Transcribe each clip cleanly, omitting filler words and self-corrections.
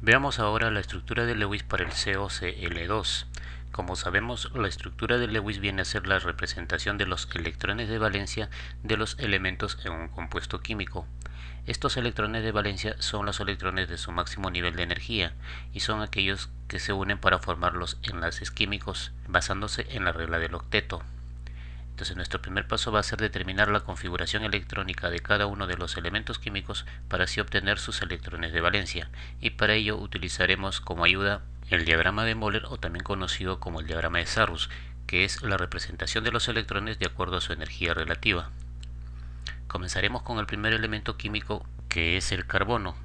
Veamos ahora la estructura de Lewis para el COCl2. Como sabemos, la estructura de Lewis viene a ser la representación de los electrones de valencia de los elementos en un compuesto químico. Estos electrones de valencia son los electrones de su máximo nivel de energía y son aquellos que se unen para formar los enlaces químicos, basándose en la regla del octeto. Entonces nuestro primer paso va a ser determinar la configuración electrónica de cada uno de los elementos químicos para así obtener sus electrones de valencia, y para ello utilizaremos como ayuda el diagrama de Moller, o también conocido como el diagrama de Sarrus, que es la representación de los electrones de acuerdo a su energía relativa. Comenzaremos con el primer elemento químico, que es el carbono.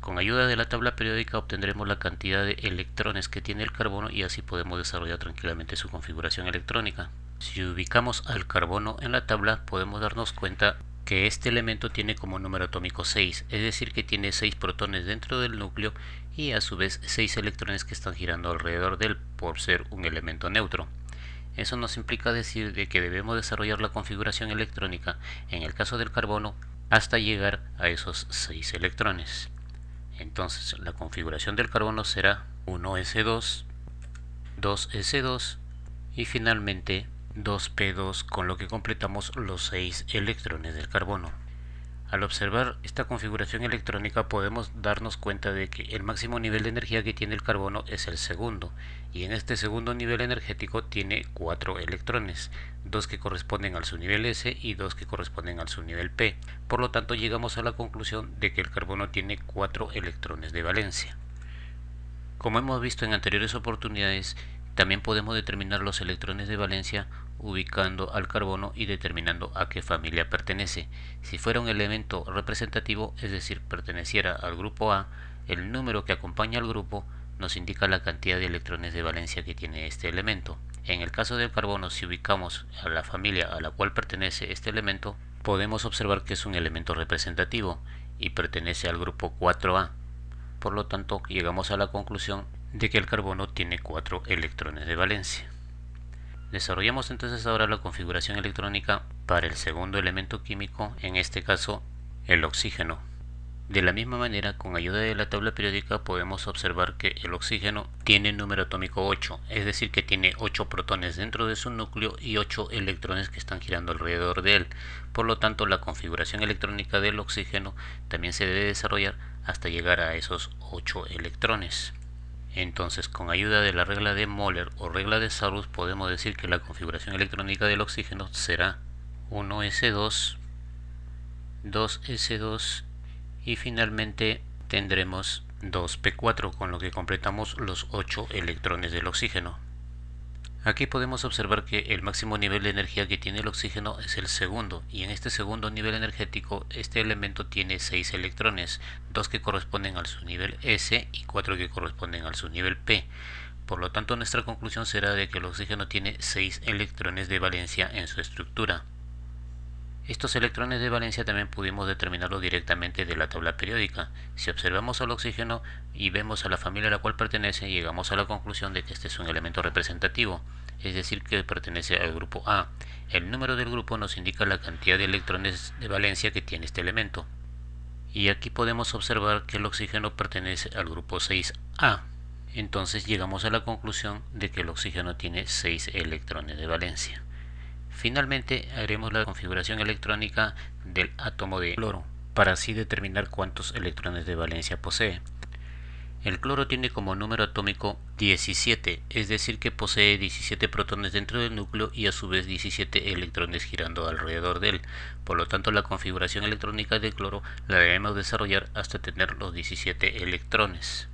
Con ayuda de la tabla periódica obtendremos la cantidad de electrones que tiene el carbono y así podemos desarrollar tranquilamente su configuración electrónica. Si ubicamos al carbono en la tabla, podemos darnos cuenta que este elemento tiene como número atómico 6, es decir que tiene 6 protones dentro del núcleo y a su vez 6 electrones que están girando alrededor de él por ser un elemento neutro. Eso nos implica decir de que debemos desarrollar la configuración electrónica en el caso del carbono hasta llegar a esos 6 electrones. Entonces la configuración del carbono será 1s2, 2s2 y finalmente 2p2, con lo que completamos los 6 electrones del carbono. Al observar esta configuración electrónica podemos darnos cuenta de que el máximo nivel de energía que tiene el carbono es el segundo, y en este segundo nivel energético tiene 4 electrones, 2 que corresponden al subnivel S y 2 que corresponden al subnivel P. Por lo tanto llegamos a la conclusión de que el carbono tiene 4 electrones de valencia. Como hemos visto en anteriores oportunidades, también podemos determinar los electrones de valencia ubicando al carbono y determinando a qué familia pertenece. Si fuera un elemento representativo, es decir, perteneciera al grupo A, el número que acompaña al grupo nos indica la cantidad de electrones de valencia que tiene este elemento. En el caso del carbono, si ubicamos a la familia a la cual pertenece este elemento, podemos observar que es un elemento representativo y pertenece al grupo 4A. Por lo tanto, llegamos a la conclusión de que el carbono tiene 4 electrones de valencia. Desarrollamos entonces ahora la configuración electrónica para el segundo elemento químico, en este caso el oxígeno. De la misma manera, con ayuda de la tabla periódica podemos observar que el oxígeno tiene número atómico 8, es decir que tiene 8 protones dentro de su núcleo y 8 electrones que están girando alrededor de él. Por lo tanto, la configuración electrónica del oxígeno también se debe desarrollar hasta llegar a esos 8 electrones. Entonces, con ayuda de la regla de Moller o regla de Sarrus, podemos decir que la configuración electrónica del oxígeno será 1s2, 2s2 y finalmente tendremos 2p4, con lo que completamos los 8 electrones del oxígeno. Aquí podemos observar que el máximo nivel de energía que tiene el oxígeno es el segundo, y en este segundo nivel energético este elemento tiene 6 electrones, 2 que corresponden al subnivel S y 4 que corresponden al subnivel P. Por lo tanto, nuestra conclusión será de que el oxígeno tiene 6 electrones de valencia en su estructura. Estos electrones de valencia también pudimos determinarlo directamente de la tabla periódica. Si observamos al oxígeno y vemos a la familia a la cual pertenece, llegamos a la conclusión de que este es un elemento representativo, es decir que pertenece al grupo A. El número del grupo nos indica la cantidad de electrones de valencia que tiene este elemento. Y aquí podemos observar que el oxígeno pertenece al grupo 6A. Entonces llegamos a la conclusión de que el oxígeno tiene 6 electrones de valencia. Finalmente haremos la configuración electrónica del átomo de cloro para así determinar cuántos electrones de valencia posee. El cloro tiene como número atómico 17, es decir que posee 17 protones dentro del núcleo y a su vez 17 electrones girando alrededor de él. Por lo tanto, la configuración electrónica del cloro la debemos desarrollar hasta tener los 17 electrones.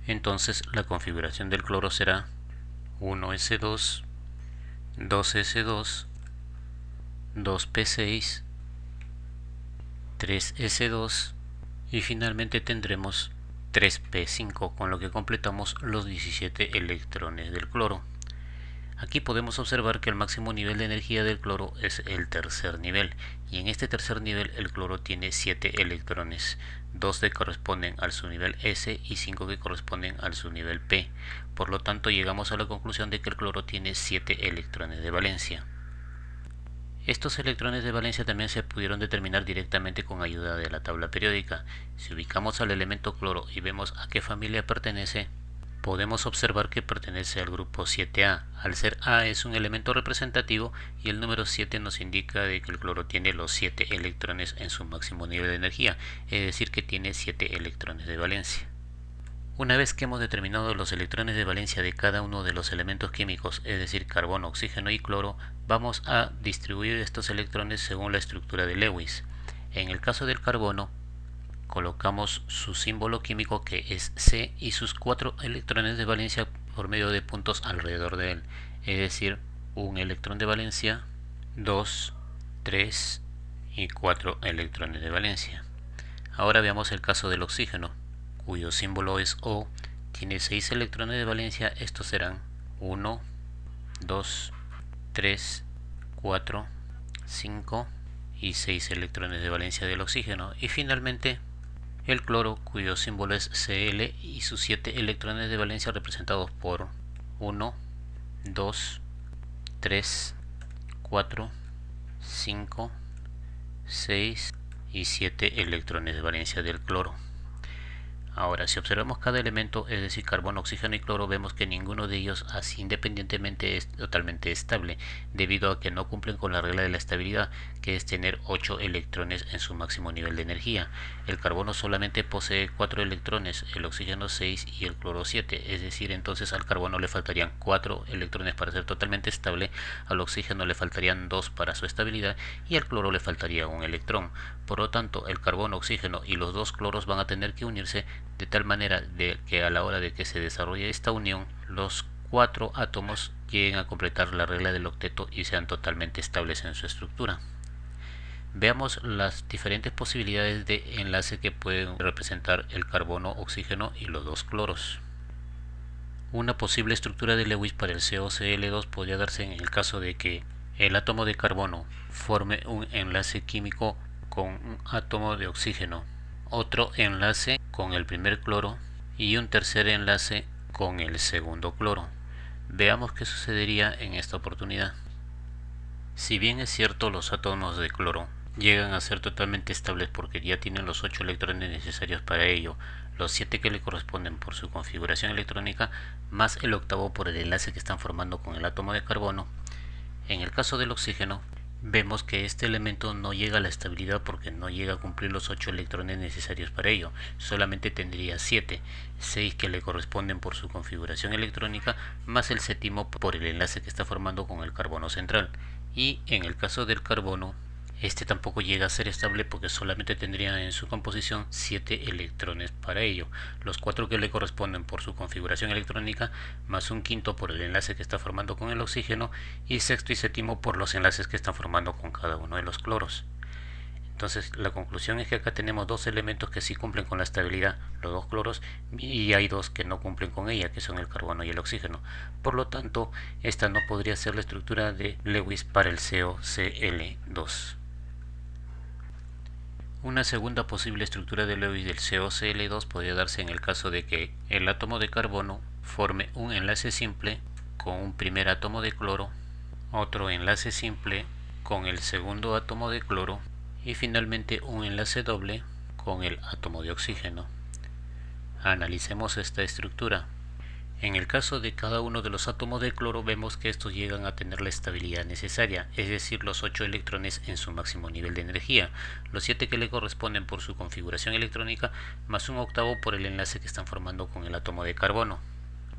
Entonces la configuración del cloro será 1s2, 2s2, 2p6, 3s2 y finalmente tendremos 3p5, con lo que completamos los 17 electrones del cloro. Aquí podemos observar que el máximo nivel de energía del cloro es el tercer nivel, y en este tercer nivel el cloro tiene 7 electrones, 2 que corresponden al subnivel S y 5 que corresponden al subnivel P. Por lo tanto, llegamos a la conclusión de que el cloro tiene 7 electrones de valencia. Estos electrones de valencia también se pudieron determinar directamente con ayuda de la tabla periódica. Si ubicamos al elemento cloro y vemos a qué familia pertenece, podemos observar que pertenece al grupo 7A. Al ser A es un elemento representativo y el número 7 nos indica de que el cloro tiene los 7 electrones en su máximo nivel de energía, es decir que tiene 7 electrones de valencia. Una vez que hemos determinado los electrones de valencia de cada uno de los elementos químicos, es decir, carbono, oxígeno y cloro, vamos a distribuir estos electrones según la estructura de Lewis. En el caso del carbono, colocamos su símbolo químico que es C y sus 4 electrones de valencia por medio de puntos alrededor de él, es decir, un electrón de valencia, 2, 3 y 4 electrones de valencia. Ahora veamos el caso del oxígeno, cuyo símbolo es O, tiene 6 electrones de valencia. Estos serán 1, 2, 3, 4, 5 y 6 electrones de valencia del oxígeno. Y finalmente el cloro, cuyo símbolo es Cl y sus 7 electrones de valencia representados por 1, 2, 3, 4, 5, 6 y 7 electrones de valencia del cloro. Ahora, si observamos cada elemento, es decir, carbono, oxígeno y cloro, vemos que ninguno de ellos así independientemente es totalmente estable, debido a que no cumplen con la regla de la estabilidad, que es tener 8 electrones en su máximo nivel de energía. El carbono solamente posee 4 electrones, el oxígeno 6 y el cloro 7, es decir, entonces al carbono le faltarían 4 electrones para ser totalmente estable, al oxígeno le faltarían 2 para su estabilidad y al cloro le faltaría un electrón. Por lo tanto, el carbono, oxígeno y los dos cloros van a tener que unirse de tal manera de que a la hora de que se desarrolle esta unión, los 4 átomos lleguen a completar la regla del octeto y sean totalmente estables en su estructura. Veamos las diferentes posibilidades de enlace que pueden representar el carbono, oxígeno y los dos cloros. Una posible estructura de Lewis para el COCl2 podría darse en el caso de que el átomo de carbono forme un enlace químico con un átomo de oxígeno, otro enlace con el primer cloro y un tercer enlace con el segundo cloro. Veamos qué sucedería en esta oportunidad. Si bien es cierto, los átomos de cloro llegan a ser totalmente estables porque ya tienen los 8 electrones necesarios para ello, los 7 que le corresponden por su configuración electrónica, más el octavo por el enlace que están formando con el átomo de carbono. En el caso del oxígeno, vemos que este elemento no llega a la estabilidad porque no llega a cumplir los 8 electrones necesarios para ello, solamente tendría 7, 6 que le corresponden por su configuración electrónica, más el séptimo por el enlace que está formando con el carbono central. Y en el caso del carbono, este tampoco llega a ser estable porque solamente tendría en su composición 7 electrones para ello, los 4 que le corresponden por su configuración electrónica, más un quinto por el enlace que está formando con el oxígeno, y sexto y séptimo por los enlaces que están formando con cada uno de los cloros. Entonces la conclusión es que acá tenemos dos elementos que sí cumplen con la estabilidad, los dos cloros, y hay dos que no cumplen con ella, que son el carbono y el oxígeno. Por lo tanto, esta no podría ser la estructura de Lewis para el COCl2. Una segunda posible estructura de Lewis del COCl2 podría darse en el caso de que el átomo de carbono forme un enlace simple con un primer átomo de cloro, otro enlace simple con el segundo átomo de cloro y finalmente un enlace doble con el átomo de oxígeno. Analicemos esta estructura. En el caso de cada uno de los átomos de cloro vemos que estos llegan a tener la estabilidad necesaria, es decir, los 8 electrones en su máximo nivel de energía, los 7 que le corresponden por su configuración electrónica, más un octavo por el enlace que están formando con el átomo de carbono.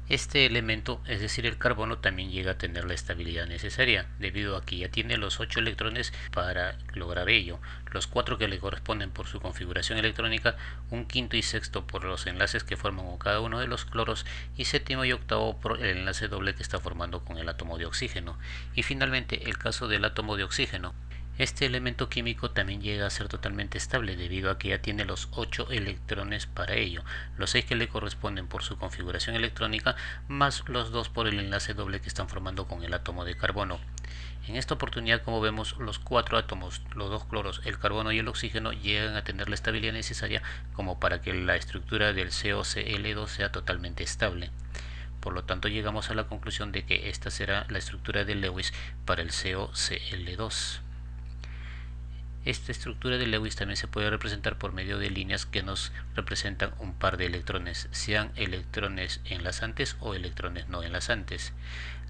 Este elemento, es decir el carbono, también llega a tener la estabilidad necesaria, debido a que ya tiene los 8 electrones para lograr ello, los 4 que le corresponden por su configuración electrónica, un quinto y sexto por los enlaces que forman con cada uno de los cloros, y séptimo y octavo por el enlace doble que está formando con el átomo de oxígeno. Y finalmente el caso del átomo de oxígeno. Este elemento químico también llega a ser totalmente estable debido a que ya tiene los 8 electrones para ello, los 6 que le corresponden por su configuración electrónica, más los 2 por el enlace doble que están formando con el átomo de carbono. En esta oportunidad, como vemos, los 4 átomos, los 2 cloros, el carbono y el oxígeno, llegan a tener la estabilidad necesaria como para que la estructura del COCl2 sea totalmente estable. Por lo tanto, llegamos a la conclusión de que esta será la estructura de Lewis para el COCl2. Esta estructura de Lewis también se puede representar por medio de líneas que nos representan un par de electrones, sean electrones enlazantes o electrones no enlazantes.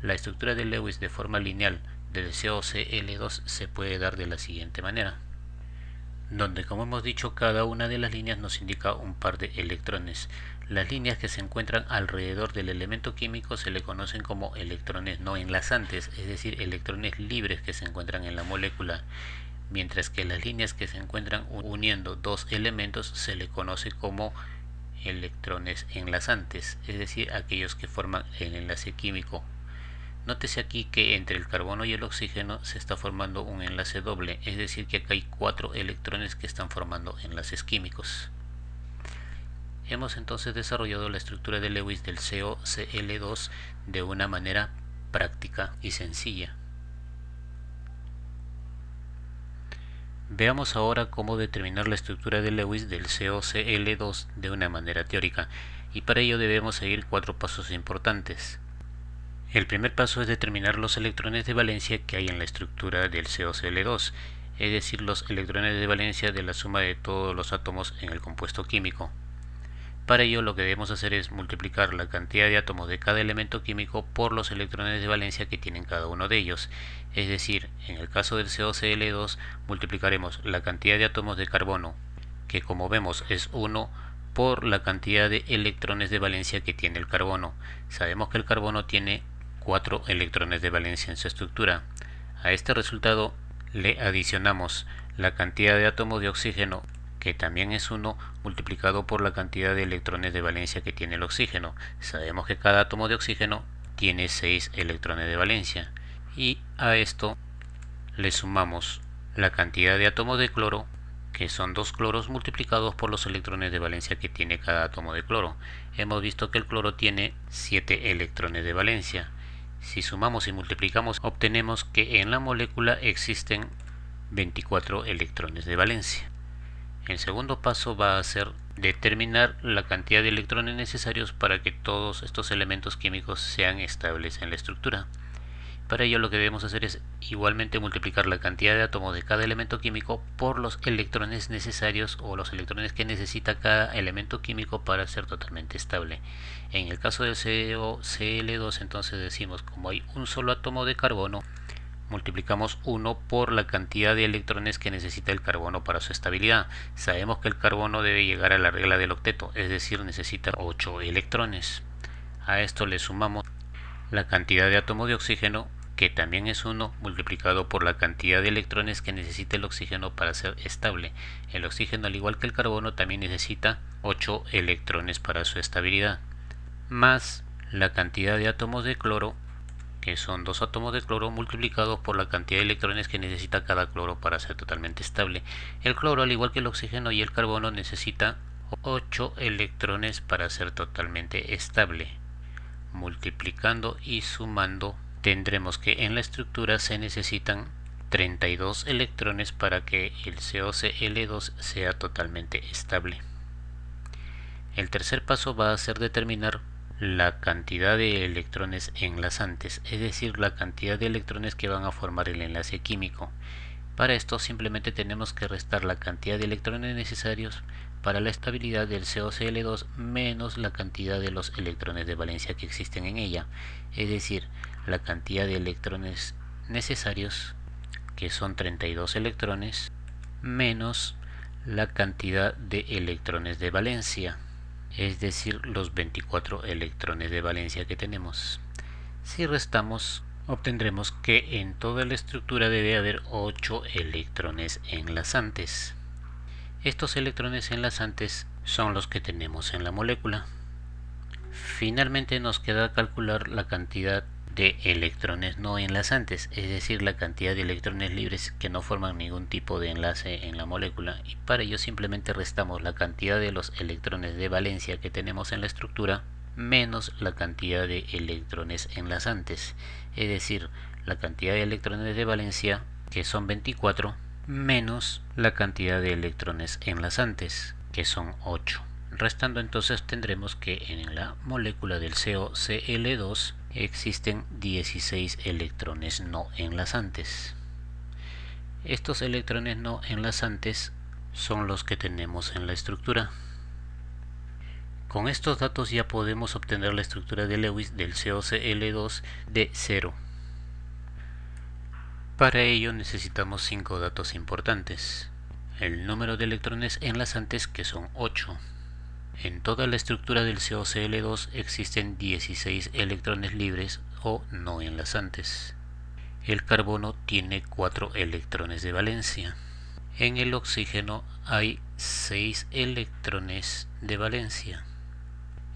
La estructura de Lewis de forma lineal del COCl2 se puede dar de la siguiente manera, donde, como hemos dicho, cada una de las líneas nos indica un par de electrones. Las líneas que se encuentran alrededor del elemento químico se le conocen como electrones no enlazantes, es decir, electrones libres que se encuentran en la molécula, mientras que las líneas que se encuentran uniendo dos elementos se le conoce como electrones enlazantes, es decir, aquellos que forman el enlace químico. Nótese aquí que entre el carbono y el oxígeno se está formando un enlace doble, es decir, que acá hay 4 electrones que están formando enlaces químicos. Hemos entonces desarrollado la estructura de Lewis del COCl2 de una manera práctica y sencilla. Veamos ahora cómo determinar la estructura de Lewis del COCl2 de una manera teórica, y para ello debemos seguir 4 pasos importantes. El primer paso es determinar los electrones de valencia que hay en la estructura del COCl2, es decir, los electrones de valencia de la suma de todos los átomos en el compuesto químico. Para ello lo que debemos hacer es multiplicar la cantidad de átomos de cada elemento químico por los electrones de valencia que tienen cada uno de ellos. Es decir, en el caso del COCl2 multiplicaremos la cantidad de átomos de carbono, que como vemos es 1, por la cantidad de electrones de valencia que tiene el carbono. Sabemos que el carbono tiene 4 electrones de valencia en su estructura. A este resultado le adicionamos la cantidad de átomos de oxígeno, que también es 1, multiplicado por la cantidad de electrones de valencia que tiene el oxígeno. Sabemos que cada átomo de oxígeno tiene 6 electrones de valencia. Y a esto le sumamos la cantidad de átomos de cloro, que son 2 cloros multiplicados por los electrones de valencia que tiene cada átomo de cloro. Hemos visto que el cloro tiene 7 electrones de valencia. Si sumamos y multiplicamos, obtenemos que en la molécula existen 24 electrones de valencia. El segundo paso va a ser determinar la cantidad de electrones necesarios para que todos estos elementos químicos sean estables en la estructura. Para ello lo que debemos hacer es igualmente multiplicar la cantidad de átomos de cada elemento químico por los electrones necesarios o los electrones que necesita cada elemento químico para ser totalmente estable. En el caso del COCl2 entonces decimos, como hay un solo átomo de carbono, multiplicamos 1 por la cantidad de electrones que necesita el carbono para su estabilidad. Sabemos que el carbono debe llegar a la regla del octeto, es decir, necesita 8 electrones. A esto le sumamos la cantidad de átomos de oxígeno, que también es 1, multiplicado por la cantidad de electrones que necesita el oxígeno para ser estable. El oxígeno, al igual que el carbono, también necesita 8 electrones para su estabilidad, más la cantidad de átomos de cloro, que son 2 átomos de cloro multiplicados por la cantidad de electrones que necesita cada cloro para ser totalmente estable. El cloro, al igual que el oxígeno y el carbono, necesita 8 electrones para ser totalmente estable. Multiplicando y sumando, tendremos que en la estructura se necesitan 32 electrones para que el COCl2 sea totalmente estable. El tercer paso va a ser determinar la cantidad de electrones enlazantes, es decir, la cantidad de electrones que van a formar el enlace químico. Para esto simplemente tenemos que restar la cantidad de electrones necesarios para la estabilidad del COCl2 menos la cantidad de los electrones de valencia que existen en ella, es decir, la cantidad de electrones necesarios, que son 32 electrones, menos la cantidad de electrones de valencia, es decir, los 24 electrones de valencia que tenemos. Si restamos, obtendremos que en toda la estructura debe haber 8 electrones enlazantes. Estos electrones enlazantes son los que tenemos en la molécula. Finalmente nos queda calcular la cantidad de electrones no enlazantes, es decir, la cantidad de electrones libres que no forman ningún tipo de enlace en la molécula, y para ello simplemente restamos la cantidad de los electrones de valencia que tenemos en la estructura menos la cantidad de electrones enlazantes, es decir, la cantidad de electrones de valencia, que son 24, menos la cantidad de electrones enlazantes, que son 8. Restando entonces tendremos que en la molécula del COCl2 existen 16 electrones no enlazantes. Estos electrones no enlazantes son los que tenemos en la estructura. Con estos datos ya podemos obtener la estructura de Lewis del COCl2 de 0. Para ello necesitamos 5 datos importantes. El número de electrones enlazantes, que son 8. En toda la estructura del COCl2 existen 16 electrones libres o no enlazantes. El carbono tiene 4 electrones de valencia. En el oxígeno hay 6 electrones de valencia.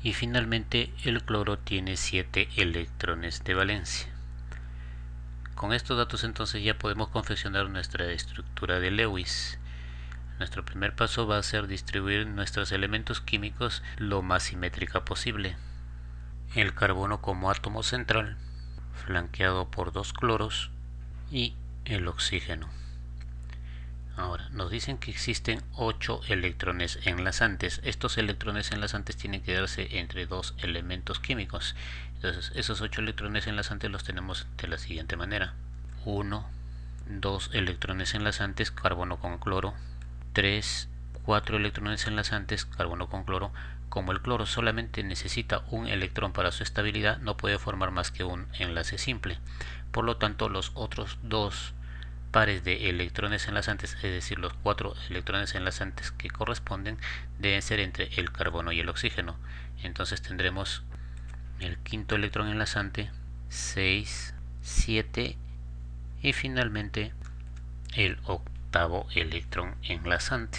Y finalmente el cloro tiene 7 electrones de valencia. Con estos datos entonces ya podemos confeccionar nuestra estructura de Lewis. Nuestro primer paso va a ser distribuir nuestros elementos químicos lo más simétrica posible. El carbono como átomo central, flanqueado por 2 cloros, y el oxígeno. Ahora, nos dicen que existen 8 electrones enlazantes. Estos electrones enlazantes tienen que darse entre 2 elementos químicos. Entonces, esos 8 electrones enlazantes los tenemos de la siguiente manera. 1, 2 electrones enlazantes, carbono con cloro. 3, 4 electrones enlazantes, carbono con cloro. Como el cloro solamente necesita un electrón para su estabilidad, no puede formar más que un enlace simple. Por lo tanto, los otros 2 pares de electrones enlazantes, es decir, los 4 electrones enlazantes que corresponden, deben ser entre el carbono y el oxígeno. Entonces tendremos el quinto electrón enlazante, 6, 7 y finalmente el octavo electrón enlazante.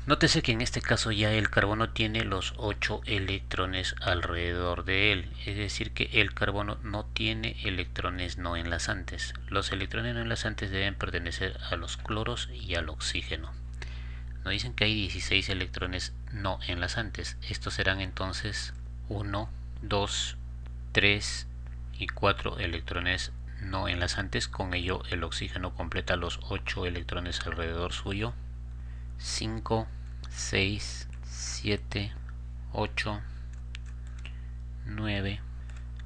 Nótese que en este caso ya el carbono tiene los 8 electrones alrededor de él, es decir que el carbono no tiene electrones no enlazantes. Los electrones no enlazantes deben pertenecer a los cloros y al oxígeno. Nos dicen que hay 16 electrones no enlazantes. Estos serán entonces 1, 2, 3 y 4 electrones no enlazantes. Con ello el oxígeno completa los 8 electrones alrededor suyo. 5, 6, 7, 8, 9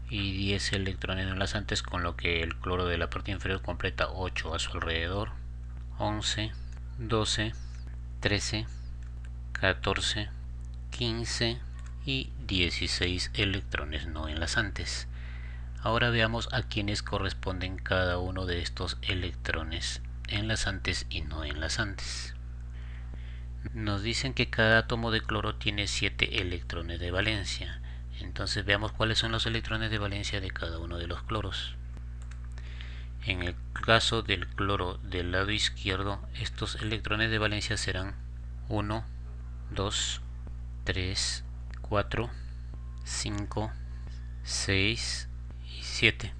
y 10 electrones enlazantes, con lo que el cloro de la parte inferior completa 8 a su alrededor. 11, 12, 13, 14, 15 y 16 electrones no enlazantes. Ahora veamos a quiénes corresponden cada uno de estos electrones enlazantes y no enlazantes. Nos dicen que cada átomo de cloro tiene 7 electrones de valencia. Entonces veamos cuáles son los electrones de valencia de cada uno de los cloros. En el caso del cloro del lado izquierdo, estos electrones de valencia serán 1, 2, 3, 4, 5, 6 y 7.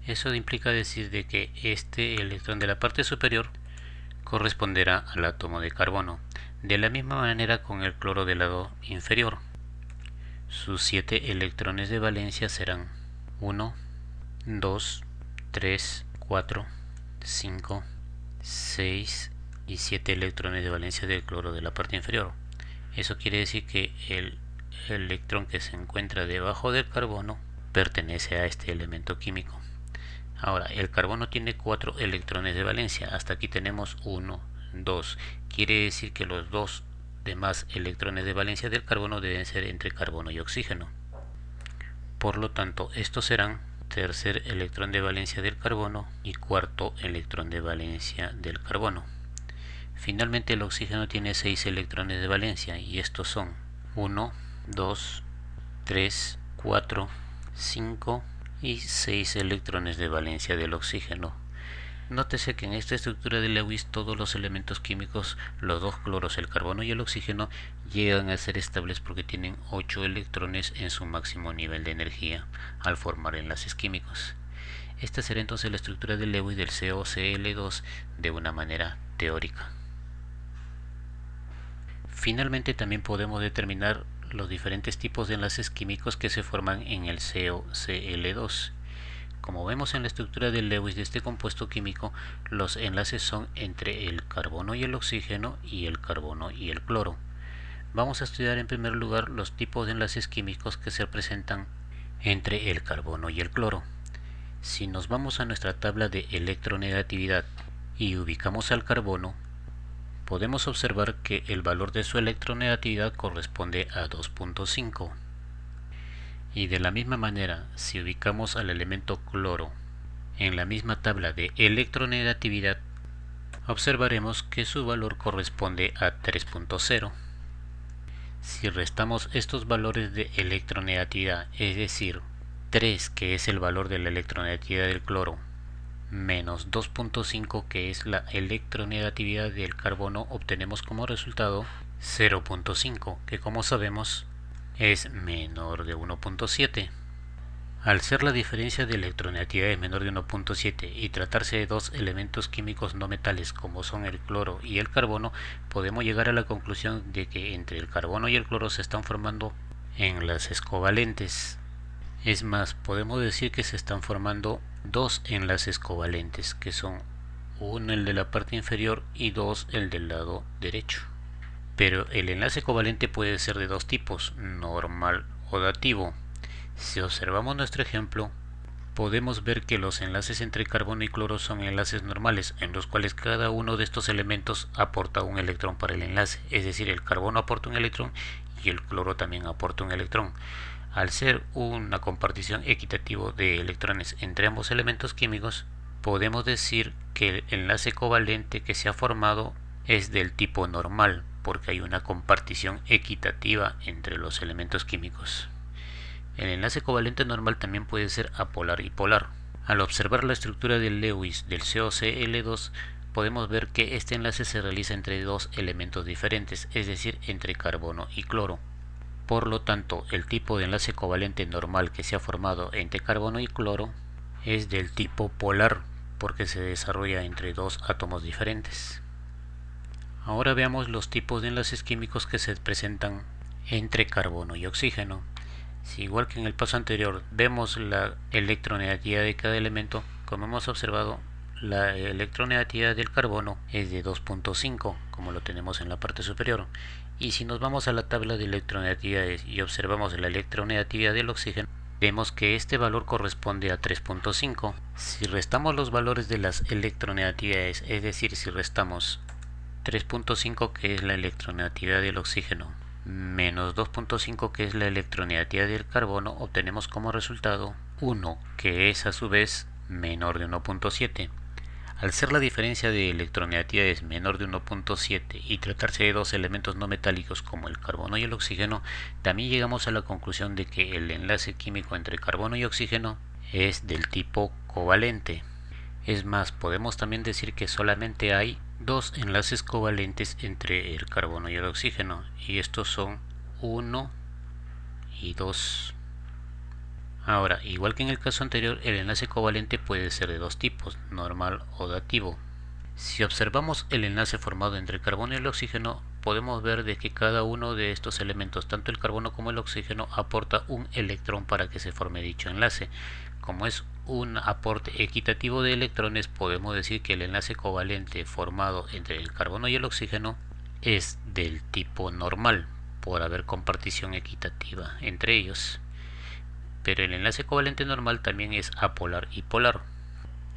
Eso implica decir de que este electrón de la parte superior corresponderá al átomo de carbono. De la misma manera con el cloro del lado inferior. Sus 7 electrones de valencia serán 1, 2, 3, 4, 5, 6 y 7 electrones de valencia del cloro de la parte inferior. Eso quiere decir que el electrón que se encuentra debajo del carbono pertenece a este elemento químico. Ahora, el carbono tiene 4 electrones de valencia. Hasta aquí tenemos 1, 2. Quiere decir que los 2 demás electrones de valencia del carbono deben ser entre carbono y oxígeno. Por lo tanto, estos serán tercer electrón de valencia del carbono y cuarto electrón de valencia del carbono. Finalmente, el oxígeno tiene 6 electrones de valencia y estos son 1, 2, 3, 4, 5 y 6 electrones de valencia del oxígeno. Nótese que en esta estructura de Lewis todos los elementos químicos, los 2 cloros, el carbono y el oxígeno, llegan a ser estables porque tienen 8 electrones en su máximo nivel de energía al formar enlaces químicos. Esta será entonces la estructura de Lewis del COCl2 de una manera teórica. Finalmente también podemos determinar los diferentes tipos de enlaces químicos que se forman en el COCl2. Como vemos en la estructura de Lewis de este compuesto químico, los enlaces son entre el carbono y el oxígeno y el carbono y el cloro. Vamos a estudiar en primer lugar los tipos de enlaces químicos que se presentan entre el carbono y el cloro. Si nos vamos a nuestra tabla de electronegatividad y ubicamos al carbono, podemos observar que el valor de su electronegatividad corresponde a 2.5. Y de la misma manera, si ubicamos al elemento cloro en la misma tabla de electronegatividad, observaremos que su valor corresponde a 3.0. Si restamos estos valores de electronegatividad, es decir, 3 que es el valor de la electronegatividad del cloro, menos 2.5 que es la electronegatividad del carbono, obtenemos como resultado 0.5, que como sabemos es menor de 1.7. Al ser la diferencia de electronegatividad menor de 1.7 y tratarse de dos elementos químicos no metales como son el cloro y el carbono, podemos llegar a la conclusión de que entre el carbono y el cloro se están formando enlaces covalentes. Es más, podemos decir que se están formando dos enlaces covalentes, que son uno el de la parte inferior y dos el del lado derecho. Pero el enlace covalente puede ser de dos tipos, normal o dativo. Si observamos nuestro ejemplo, podemos ver que los enlaces entre carbono y cloro son enlaces normales, en los cuales cada uno de estos elementos aporta un electrón para el enlace, es decir, el carbono aporta un electrón y el cloro también aporta un electrón. Al ser una compartición equitativa de electrones entre ambos elementos químicos, podemos decir que el enlace covalente que se ha formado es del tipo normal, porque hay una compartición equitativa entre los elementos químicos. El enlace covalente normal también puede ser apolar y polar. Al observar la estructura de Lewis del COCl2, podemos ver que este enlace se realiza entre dos elementos diferentes, es decir, entre carbono y cloro. Por lo tanto, el tipo de enlace covalente normal que se ha formado entre carbono y cloro es del tipo polar, porque se desarrolla entre dos átomos diferentes. Ahora veamos los tipos de enlaces químicos que se presentan entre carbono y oxígeno. Si igual que en el paso anterior vemos la electronegatividad de cada elemento, como hemos observado, la electronegatividad del carbono es de 2.5, como lo tenemos en la parte superior. Y si nos vamos a la tabla de electronegatividades y observamos la electronegatividad del oxígeno, vemos que este valor corresponde a 3.5. Si restamos los valores de las electronegatividades, es decir, si restamos 3.5 que es la electronegatividad del oxígeno menos 2.5 que es la electronegatividad del carbono, obtenemos como resultado 1 que es a su vez menor de 1.7. Al ser la diferencia de electronegatividades menor de 1.7 y tratarse de dos elementos no metálicos como el carbono y el oxígeno, también llegamos a la conclusión de que el enlace químico entre carbono y oxígeno es del tipo covalente. Es más, podemos también decir que solamente hay dos enlaces covalentes entre el carbono y el oxígeno, y estos son 1 y 2. Ahora, igual que en el caso anterior, el enlace covalente puede ser de dos tipos, normal o dativo. Si observamos el enlace formado entre el carbono y el oxígeno, podemos ver de que cada uno de estos elementos, tanto el carbono como el oxígeno, aporta un electrón para que se forme dicho enlace. Como es un aporte equitativo de electrones, podemos decir que el enlace covalente formado entre el carbono y el oxígeno es del tipo normal, por haber compartición equitativa entre ellos. Pero el enlace covalente normal también es apolar y polar.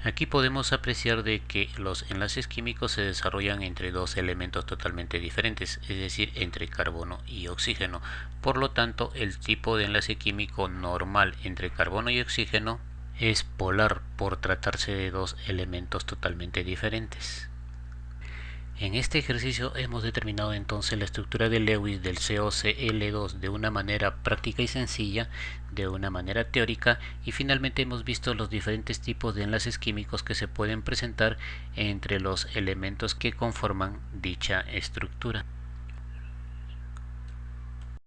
Aquí podemos apreciar de que los enlaces químicos se desarrollan entre dos elementos totalmente diferentes, es decir, entre carbono y oxígeno. Por lo tanto, el tipo de enlace químico normal entre carbono y oxígeno es polar, por tratarse de dos elementos totalmente diferentes. En este ejercicio hemos determinado entonces la estructura de Lewis del COCl2 de una manera práctica y sencilla, de una manera teórica, y finalmente hemos visto los diferentes tipos de enlaces químicos que se pueden presentar entre los elementos que conforman dicha estructura.